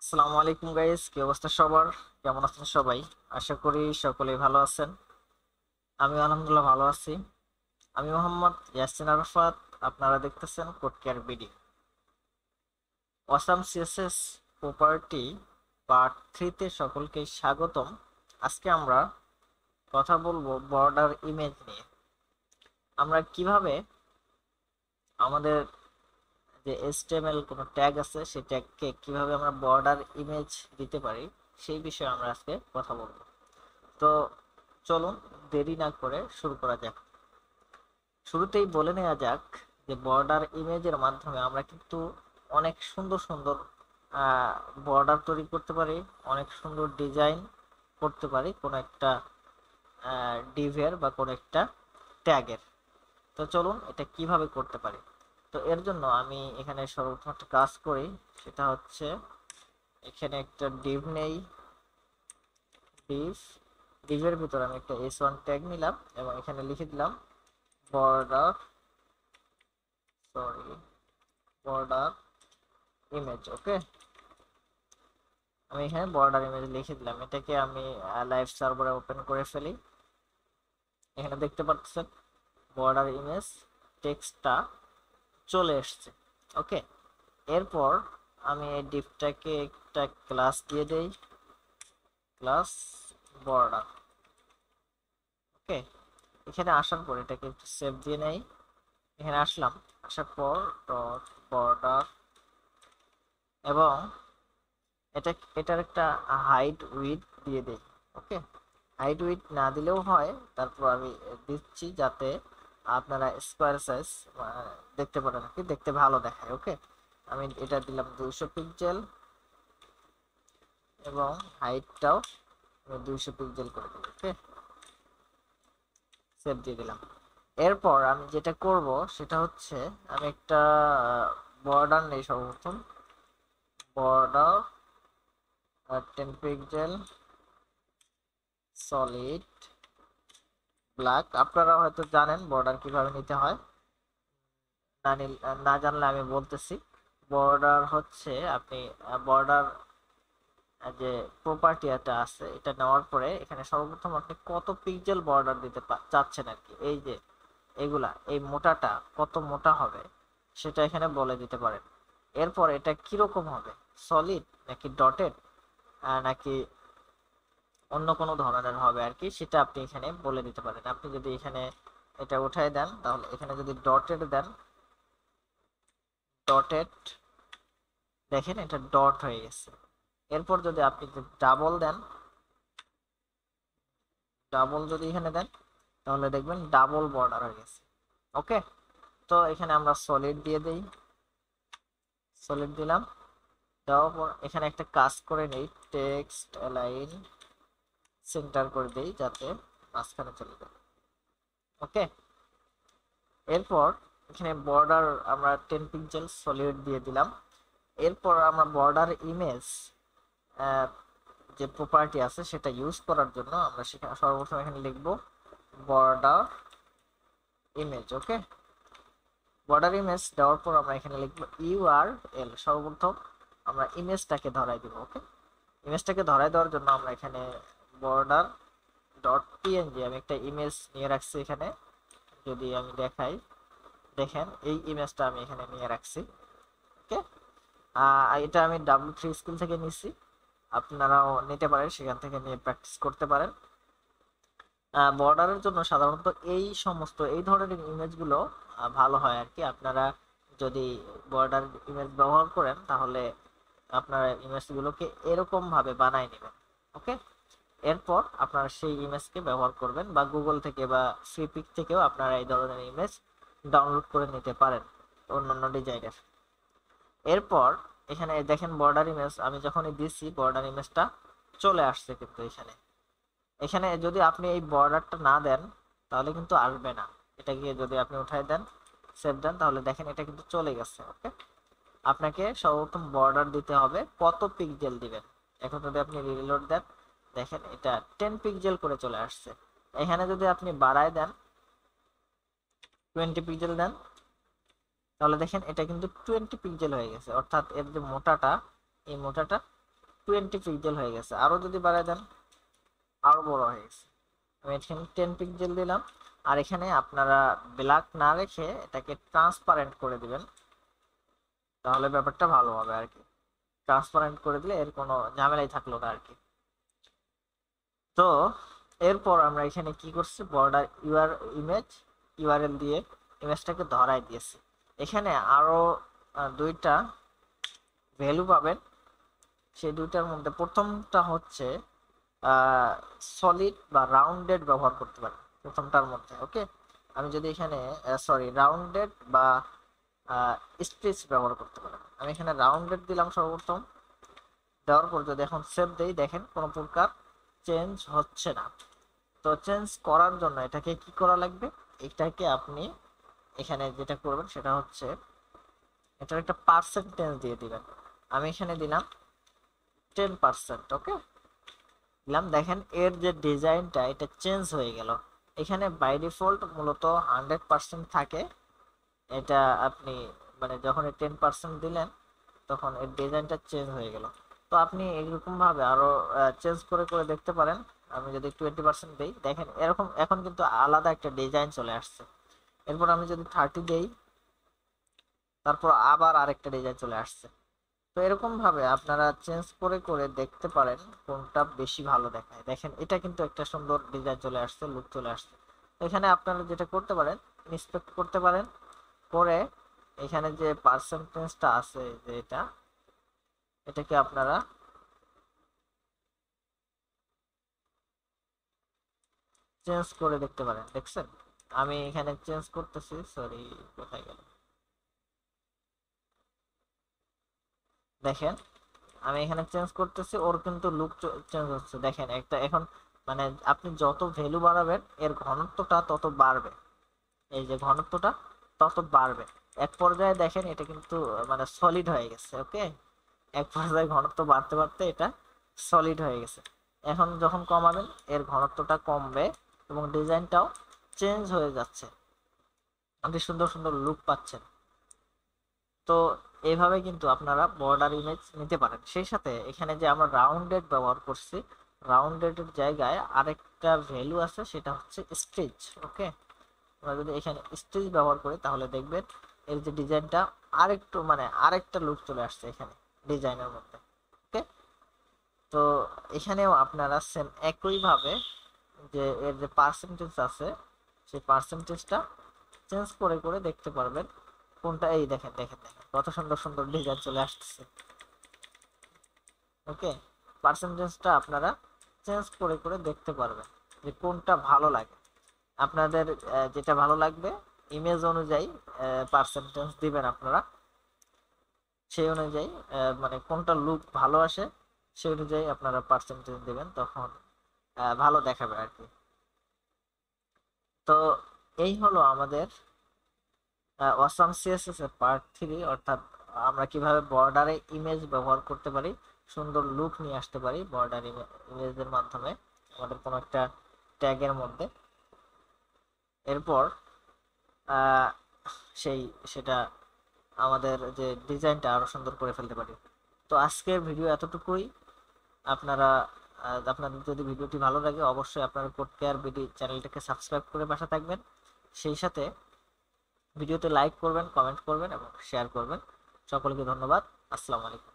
আসসালামু আলাইকুম গাইস, কি অবস্থা সবার? কেমন আছেন সবাই? আশা করি সকলেই ভালো আছেন। আমি আলহামদুলিল্লাহ ভালো আছি। আমি মোহাম্মদ ইয়াসিন আরাফাত। আপনারা দেখতেছেন code care BD. Awesome CSS property part 3 তে সকলকে স্বাগতম। আজকে আমরা কথা বলবো বর্ডার ইমেজ নিয়ে। আমরা কিভাবে আমাদের যে HTML কোনো ট্যাগ আছে সেই ট্যাগকে কিভাবে আমরা বর্ডার ইমেজ দিতে পারি সেই বিষয়ে আমরা আজকে কথা বলবো। তো চলুন দেরি না করে শুরু করা যাক। শুরুতেই বলে নেওয়া যাক যে বর্ডার ইমেজের মাধ্যমে আমরা কিন্তু অনেক সুন্দর সুন্দর বর্ডার তৈরি করতে পারি, অনেক সুন্দর ডিজাইন করতে পারি কোনো একটা ডিভের বা কোনো একটা ট্যাগের। তো চলুন এটা কিভাবে করতে পারি। তো এর জন্য আমি এখানে সর্বপ্রথম একটা কাজ করি, সেটা হচ্ছে এখানে একটা ডিভ নেই। ডিভ ডিভের ভিতরে আমি একটা S1 ট্যাগ নিলাম এবং এখানে লিখে দিলাম বর্ডার সরি বর্ডার ইমেজ। ওকে, আমি এখানে বর্ডার ইমেজ লিখে দিলাম। এটাকে আমি লাইভ সার্ভারে ওপেন করে ফেলি। এখানে দেখতে পাচ্ছেন বর্ডার ইমেজ টেক্সটটা চলে এসছে। ওকে, এরপর আমি এই ডিভটাকে একটা ক্লাস দিয়ে দেই, ক্লাস বর্ডার। ওকে, এখানে আসার পর এটাকে একটু সেভ দিয়ে নেই। এখানে আসলাম, আসার পর ডট বর্ডার এবং এটা এটার একটা হাইট উইথ দিয়ে দেই। ওকে, হাইট উইথ না দিলেও হয়, তারপর আমি দিচ্ছি যাতে আপনারা স্কোয়ার সাইজ দেখতে পারেন, কি দেখতে ভালো দেখায়। ওকে, আমি এটা দিলাম 200 পিক্সেল এবং হাইটটাও 200 পিক্সেল করে দিই। ওকে, সেভ দিয়ে দিলাম। এরপর আমি যেটা করব সেটা হচ্ছে আমি একটা বর্ডার নেই। সর্বপ্রথম বর্ডার 10 পিক্সেল সলিড ব্ল্যাক। আপনারা হয়তো জানেন বর্ডার কিভাবে নিতে হয়, না জানলে আমি বলতেছি। বর্ডার হচ্ছে আপনি বর্ডার যে প্রপার্টি এটা আছে, এটা নেওয়ার পরে এখানে সর্বপ্রথম আপনি কত পিক্সেল বর্ডার দিতে চাচ্ছেন আর কি। এই যে এগুলা, এই মোটাটা কত মোটা হবে সেটা এখানে বলে দিতে পারেন। এরপর এটা কিরকম হবে, সলিড নাকি ডটেড নাকি অন্য কোনো ধরনের হবে আর কি, সেটা আপনি এখানে বলে দিতে পারেন। আপনি যদি এখানে এটা উঠায় দেন, তাহলে এখানে যদি ডটেড দেন, ডটেড দেখেন এটা ডট হয়ে গেছে। এরপর যদি আপনি ডাবল দেন, ডাবল যদি এখানে দেন তাহলে দেখবেন ডাবল বর্ডার হয়ে গেছে। ওকে, তো এখানে আমরা সলিড দিয়ে দেই, সলিড দিলাম। দেওয়ার পর এখানে একটা কাজ করে নেই, টেক্সট অ্যালাইন সেন্টার করে দেই যাতে মাঝখানে চলে যায়। ওকে, এরপর এখানে বর্ডার আমরা 10 পিক্সেল সলিড দিয়ে দিলাম। এরপর আমরা বর্ডার ইমেজ যে প্রপার্টি আছে সেটা ইউজ করার জন্য আমরা সেখানে সর্বপ্রথম এখানে লিখব বর্ডার ইমেজ। ওকে, বর্ডার ইমেজ দেওয়ার পর আমরা এখানে লিখব ইউআরএল। সর্বপ্রথম আমরা ইমেজটাকে ধরাই দিব। ওকে, ইমেজটাকে ধরাই দেওয়ার জন্য আমরা এখানে বর্ডার ডট পিএনজি আমি একটা ইমেজ নিয়ে রাখছি এখানে। যদি আমি দেখাই, দেখেন এই ইমেজটা আমি এখানে নিয়ে রাখছি। ওকে, এটা আমি W3 স্কুল থেকে নিছি, আপনারাও নিতে পারেন, সেখান থেকে নিয়ে প্র্যাকটিস করতে পারেন। বর্ডারের জন্য সাধারণত এই সমস্ত এই ধরনের ইমেজগুলো ভালো হয় আর কি। আপনারা যদি বর্ডার ইমেজ ব্যবহার করেন তাহলে আপনারা ইমেজগুলোকে এরকম ভাবে বানায় নেবেন। ওকে, এরপর আপনারা সেই ইমেজকে ব্যবহার করবেন, বা গুগল থেকে বা ফ্রিপিক থেকেও আপনারা এই ধরনের ইমেজ ডাউনলোড করে নিতে পারেন অন্যান্য ডিজাইনের। এরপর এখানে দেখেন বর্ডার ইমেজ আমি যখনই দিচ্ছি বর্ডার ইমেজটা চলে আসছে, কিন্তু এখানে এখানে যদি আপনি এই বর্ডারটা না দেন তাহলে কিন্তু আসবে না। এটাকে যদি আপনি উঠাই দেন, সেভ দেন, তাহলে দেখেন এটা কিন্তু চলে গেছে। ওকে, আপনাকে সর্বপ্রথম বর্ডার দিতে হবে, কত পিক্সেল দিবেন। এখন যদি আপনি রিলোড দেন, দেখেন এটা 10 পিক্সেল করে চলে আসছে। এখানে যদি আপনি বাড়ায় দেন, 20 পিক্সেল দেন, তাহলে দেখেন এটা কিন্তু 20 পিক্সেল হয়ে গেছে। অর্থাৎ এর যে মোটাটা, এই মোটাটা 20 পিক্সেল হয়ে গেছে, আরো যদি বাড়ায় দেন আরো বড় হয়ে গেছে। আমি এখানে 10 পিক্সেল দিলাম। আর এখানে আপনারা ব্ল্যাক না রেখে এটাকে ট্রান্সপারেন্ট করে দিবেন, তাহলে ব্যাপারটা ভালো হবে আর কি। ট্রান্সপারেন্ট করে দিলে এর কোনো ঝামেলাই থাকলো না আর কি। তো এরপর আমরা এখানে কি করছি, বর্ডার ইমেজ ইউআরএল দিয়ে ইমেজটাকে ধরাই দিয়েছি। এখানে আরো দুইটা ভ্যালু পাবেন, সেই দুইটার মধ্যে প্রথমটা হচ্ছে সলিড বা রাউন্ডেড ব্যবহার করতে পারেন প্রথমটার মধ্যে। ওকে, আমি যদি এখানে রাউন্ডেড বা স্ট্রেচ ব্যবহার করতে পারেন, আমি এখানে রাউন্ডেড দিলাম সর্বপ্রথম। দেওয়ার পর যদি এখন সেভ দেই, দেখেন কোনো প্রকার চেঞ্জ হচ্ছে না। তো চেঞ্জ করার জন্য এটাকে কি করা লাগবে, এটাকে আপনি এখানে যেটা করবেন সেটা হচ্ছে এটার একটা পার্সেন্টেজ দিয়ে দিবেন। আমি এখানে দিলাম 10%। ওকে, দিলাম। দেখেন এর যে ডিজাইনটা এটা চেঞ্জ হয়ে গেল। এখানে বাই ডিফল্ট মূলত 100% থাকে, এটা আপনি মানে যখন 10% দিলেন তখন এর ডিজাইনটা চেঞ্জ হয়ে গেল। তো আপনি এরকম ভাবে আরো চেঞ্জ করে করে দেখতে পারেন। আমি যদি 20% দিই, দেখেন এরকম এখন কিন্তু আলাদা একটা ডিজাইন চলে আসছে। এরপর আমি যদি 30 দেই, তারপর আবার আরেকটা ডিজাইন চলে আসছে। তো এরকম ভাবে আপনারা চেঞ্জ করে করে দেখতে পারেন কোনটা বেশি ভালো দেখায়। দেখেন এটা কিন্তু একটা সুন্দর ডিজাইন চলে আসছে, লুক চলে আসছে। এখানে আপনারা যেটা করতে পারেন, ইন্সপেক্ট করতে পারেন, করে এখানে যে পার্সেন্টেজটা আছে যে এটাকে আপনারা চেঞ্জ করে দেখতে পারেন। দেখছেন আমি এখানে চেঞ্জ করতেছি, সরি কোথায় গেল, দেখেন আমি এখানে চেঞ্জ করতেছি, ওর কিন্তু লুক চেঞ্জ হচ্ছে। দেখেন একটা এখন মানে আপনি যত ভ্যালু বাড়াবেন এর ঘনত্বটা তত বাড়বে, এই যে ঘনত্বটা তত বাড়বে। এক পর্যায়ে দেখেন এটা কিন্তু মানে সলিড হয়ে গেছে। ওকে, এক পর্যায়ে ঘনত্ব বাড়তে বাড়তে এটা সলিড হয়ে গেছে। এখন যখন কমাবেন এর ঘনত্বটা কমবে এবং ডিজাইনটাও চেঞ্জ হয়ে যাচ্ছে, আপনি সুন্দর সুন্দর লুক পাচ্ছেন। তো এইভাবে কিন্তু আপনারা বর্ডার ইমেজ নিতে পারেন। সেই সাথে এখানে যে আমরা রাউন্ডেড ব্যবহার করছি, রাউন্ডেড এর জায়গায় আরেকটা ভ্যালু আছে, সেটা হচ্ছে স্ট্রেচ। ওকে, আমরা যদি এখানে স্ট্রেচ ব্যবহার করি তাহলে দেখবেন এর যে ডিজাইনটা আরেকটু মানে আরেকটা লুক চলে আসছে এখানে ডিজাইনের মধ্যে। ওকে, তো এখানেও আপনারা সেম একইভাবে যে এর যে পার্সেন্টেজ আছে সেই পার্সেন্টেজটা চেঞ্জ করে করে দেখতে পারবেন কোনটা। এই দেখেন দেখেন দেখেন কত সুন্দর সুন্দর ডিজাইন চলে আসতেছে। ওকে, পার্সেন্টেজটা আপনারা চেঞ্জ করে করে দেখতে পারবেন যে কোনটা ভালো লাগে আপনাদের। যেটা ভালো লাগবে ইমেজ অনুযায়ী পার্সেন্টেজ দিবেন আপনারা, সেই অনুযায়ী মানে কোনটা লুক ভালো আসে সেই অনুযায়ী আপনারা পার্সেন্টেজ দিবেন, তখন ভালো দেখাবে আর কি। তো এই হলো আমাদের অসাম সিএসএস এর পার্ট 3, অর্থাৎ আমরা কিভাবে বর্ডারে ইমেজ ব্যবহার করতে পারি, সুন্দর লুক নিয়ে আসতে পারি বর্ডার ইমেজের মাধ্যমে আমাদের কোনো একটা ট্যাগের মধ্যে। এরপর সেটা আমাদের যে ডিজাইনটা আরো সুন্দর করে ফেলতে পারি। তো আজকের ভিডিও এতটুকুই। আপনারা আপনাদের যদি ভিডিওটি ভালো লাগে অবশ্যই আপনারা কোড কেয়ার বিডি চ্যানেলটাকে সাবস্ক্রাইব করে পাশে থাকবেন। সেই সাথে ভিডিওতে লাইক করবেন, কমেন্ট করবেন এবং শেয়ার করবেন। সকলকে ধন্যবাদ। আসসালামু আলাইকুম।